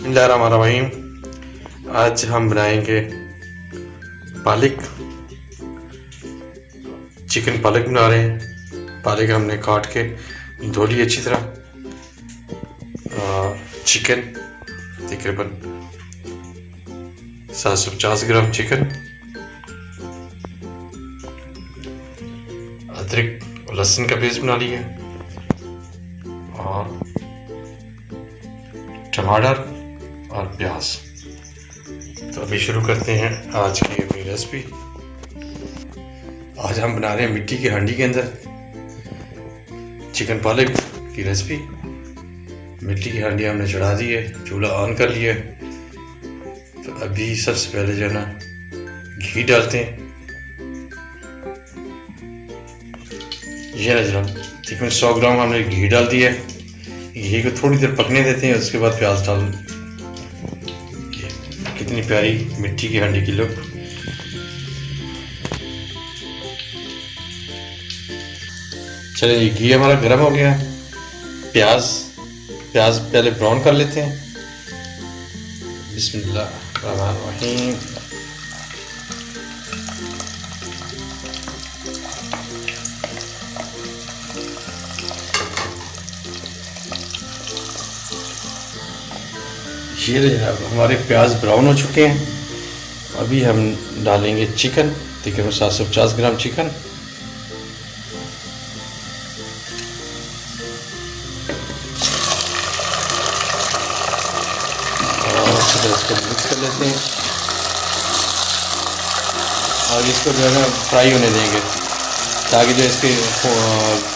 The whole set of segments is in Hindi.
बिस्मिल्लाहिर्रहमानिर्रहीम। आज हम बनाएंगे पालक। चिकन पालक बना रहे हैं। पालक हमने काट के धो ली अच्छी तरह। चिकन तकरीबन 750 ग्राम चिकन, अदरक और लहसुन का पेस्ट बना लिया और टमाटर और प्याज। तो अभी शुरू करते हैं आज की अपनी रेसिपी। आज हम बना रहे हैं मिट्टी की हांडी के अंदर चिकन पालक की रेसिपी। मिट्टी की हांडी हमने चढ़ा दी है, चूल्हा ऑन कर लिया है। तो अभी सबसे पहले जो है ना घी डालते हैं। ये ना जनाब तकरीबन 100 ग्राम हमने घी डाल दिया है। घी को थोड़ी देर पकने देते हैं, उसके बाद प्याज डाल। कितनी प्यारी मिट्टी की हांडी की लुक। चलिए ये घी हमारा गर्म हो गया है। प्याज पहले ब्राउन कर लेते हैं। बिस्मिल्लाहिर्रहमानिर्रहीम। ये जनाब हमारे प्याज ब्राउन हो चुके हैं। अभी हम डालेंगे चिकन, तकरीबन 750 ग्राम चिकन। और इसको मिक्स कर लेते हैं और इसको जो है ना फ्राई होने देंगे, ताकि जो इसके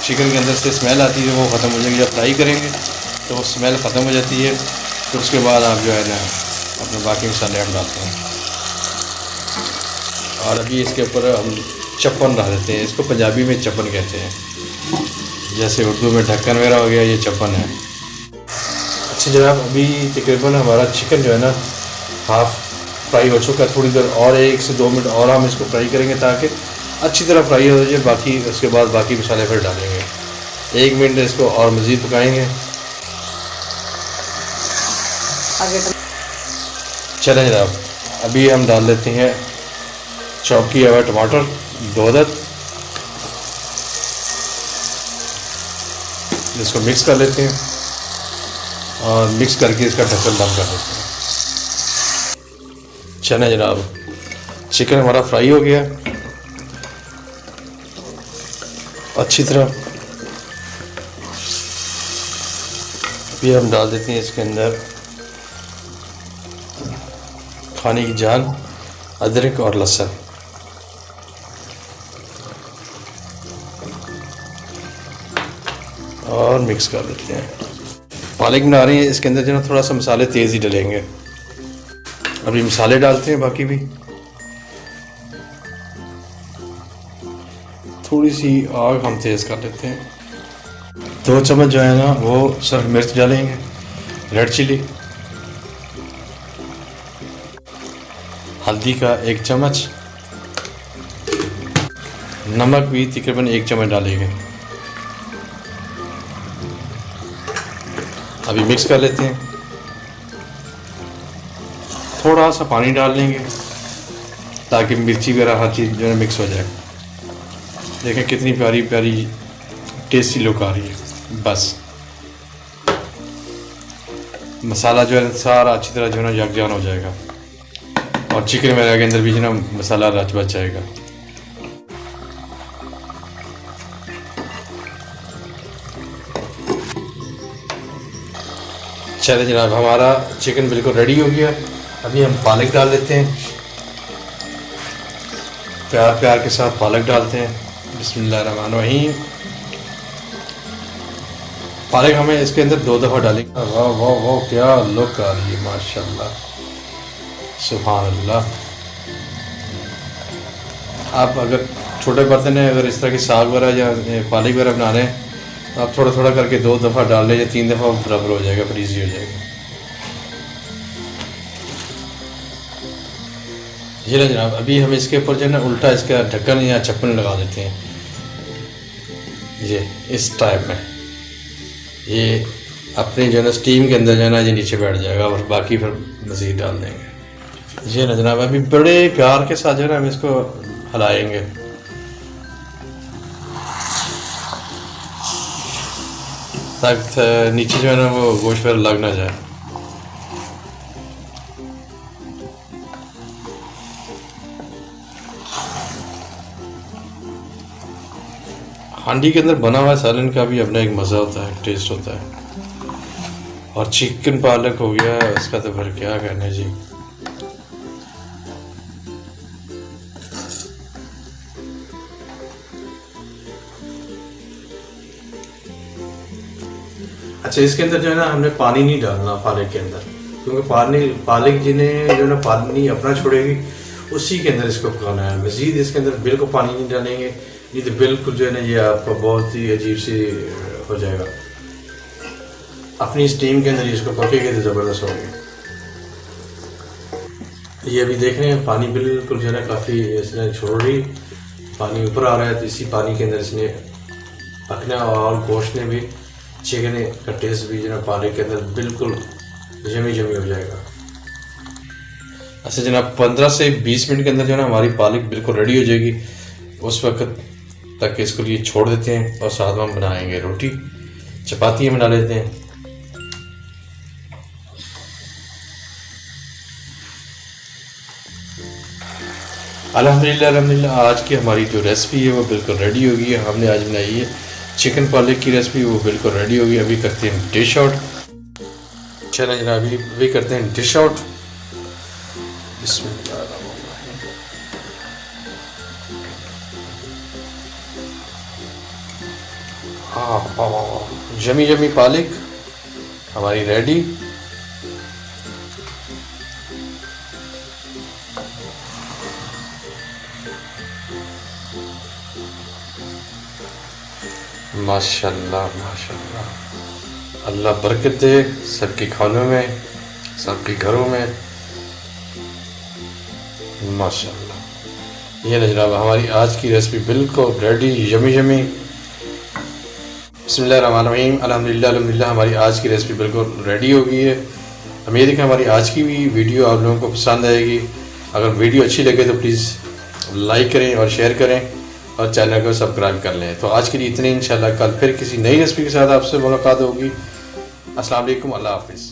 चिकन के अंदर से स्मेल आती है वो ख़त्म हो जाएगी। जब फ्राई करेंगे तो वो स्मेल ख़त्म हो जाती है। तो उसके बाद आप जो है ना अपने बाकी मसाले हम डालते हैं। और अभी इसके ऊपर हम चप्पन डाल देते हैं। इसको पंजाबी में चप्पन कहते हैं, जैसे उर्दू में ढक्कन वगैरह हो गया, ये चप्पन है। अच्छा जनाब अभी तकरीबन हमारा चिकन जो है ना हाफ फ्राई हो चुका है। थोड़ी देर और 1 से 2 मिनट और हम इसको फ्राई करेंगे ताकि अच्छी तरह फ्राई हो जाए। बाकी उसके बाद बाकी मसाले फिर डालेंगे। 1 मिनट इसको और मज़ीद पकाएंगे। चलें जनाब अभी हम डाल लेते हैं चॉप किया हुआ टमाटर 2 अदद। इसको मिक्स कर लेते हैं और मिक्स करके इसका ढक्कन बंद कर देते हैं। चलें जनाब चिकन हमारा फ्राई हो गया अच्छी तरह। अभी हम डाल देते हैं इसके अंदर खाने की जान, अदरक और लहसुन। और मिक्स कर देते हैं। पालक बना रहे हैं, इसके अंदर जो ना थोड़ा सा मसाले तेज़ ही डलेंगे। अभी मसाले डालते हैं बाकी भी। थोड़ी सी आग हम तेज़ कर लेते हैं। 2 चम्मच जो है ना वो सिर्फ मिर्च डालेंगे, रेड चिली। हल्दी का 1 चम्मच, नमक भी तकरीबन 1 चम्मच डालेंगे। अभी मिक्स कर लेते हैं। थोड़ा सा पानी डाल लेंगे ताकि मिर्ची वगैरह हर चीज़ जो है मिक्स हो जाए। देखें कितनी प्यारी प्यारी टेस्टी लुक आ रही है। बस मसाला जो है सारा अच्छी तरह जो है ना यकजान हो जाएगा और चिकन वगैरह के अंदर भी जो ना मसाला रच बच जाएगा। चलिए जनाब हमारा चिकन बिल्कुल रेडी हो गया। अभी हम पालक डाल देते हैं। प्यार प्यार के साथ पालक डालते हैं। बिस्मिल्लाहिर्रहमानिर्रहीम। पालक हमें इसके अंदर 2 दफ़ा डालेंगे। वाह वाह वाह क्या लुक आ रही है, माशाल्लाह सुभान अल्लाह। आप अगर छोटे बर्तन है, अगर इस तरह की साग वगैरह या पालक वगैरह बना रहे हैं तो आप थोड़ा थोड़ा करके 2 दफ़ा डाल लें या 3 दफ़ा बराबर हो जाएगा, फिर ईजी हो जाएगा। ये ना जनाब अभी हम इसके ऊपर जो है ना उल्टा इसका ढक्कन या चप्पन लगा देते हैं। ये इस टाइप में ये अपने जो है ना स्टीम के अंदर जो है ना ये नीचे बैठ जाएगा और बाकी फिर मज़ीद डाल देंगे। ये ना जनाब अभी बड़े प्यार के साथ जो है ना हम इसको हिलाएंगे ताकि नीचे जो है ना वो गोश्त फिर लग ना जाए। हांडी के अंदर बना हुआ सालन का भी अपना एक मज़ा होता है, टेस्ट होता है। और चिकन पालक हो गया उसका तो फिर क्या कहना है जी। अच्छा, इसके अंदर जो है ना हमने पानी नहीं डालना पालक के अंदर, क्योंकि पालक जिन्हें जो है ना पानी अपना छोड़ेगी उसी के अंदर इसको पकाना है। मज़ीद इसके अंदर बिल्कुल पानी नहीं डालेंगे, नहीं तो बिल्कुल जो है ना ये आपका बहुत ही अजीब सी हो जाएगा। अपनी स्टीम के अंदर ही इसको पकेगा तो ज़बरदस्त होगी। ये अभी देख रहे हैं पानी बिल्कुल जो है ना काफ़ी इसने छोड़ रही, पानी ऊपर आ रहा है, तो इसी पानी के अंदर इसने पकना और गोश्त ने भी चिकन का टेस्ट भी जो है पालक के अंदर बिल्कुल जमी जमी हो जाएगा। अच्छा जनाब 15 से 20 मिनट के अंदर जो है ना हमारी पालक बिल्कुल रेडी हो जाएगी। उस वक्त तक इसको लिए छोड़ देते हैं और साथ में हम बनाएंगे रोटी चपाती बना लेते हैं। अल्हम्दुलिल्लाह आज की हमारी जो रेसिपी है वो बिल्कुल रेडी होगी। हमने आज बनाई है चिकन पालक की रेसिपी, वो बिल्कुल रेडी होगी। अभी करते हैं डिश आउट। चलें जनाब अभी करते हैं डिश आउट। जमी जमी पालक हमारी रेडी। माशाल्लाह माशाल्लाह, अल्लाह बरकत दे सबके खानों में, सबके घरों में माशाल्लाह। ये ना जनाब हमारी आज की रेसिपी बिल्कुल रेडी, यमी यमी। बिस्मिल्लाहिर्रहमानिर्रहीम, अल्हम्दुलिल्लाह हमारी आज की रेसिपी बिल्कुल रेडी हो गई है। उम्मीद है कि हमारी आज की भी वीडियो आप लोगों को पसंद आएगी। अगर वीडियो अच्छी लगे तो प्लीज़ लाइक करें और शेयर करें और चैनल को सब्सक्राइब कर लें। तो आज के लिए इतने, इंशाल्लाह कल फिर किसी नई रेसिपी के साथ आपसे मुलाकात होगी। अस्सलाम वालेकुम, अल्लाह हाफिज़।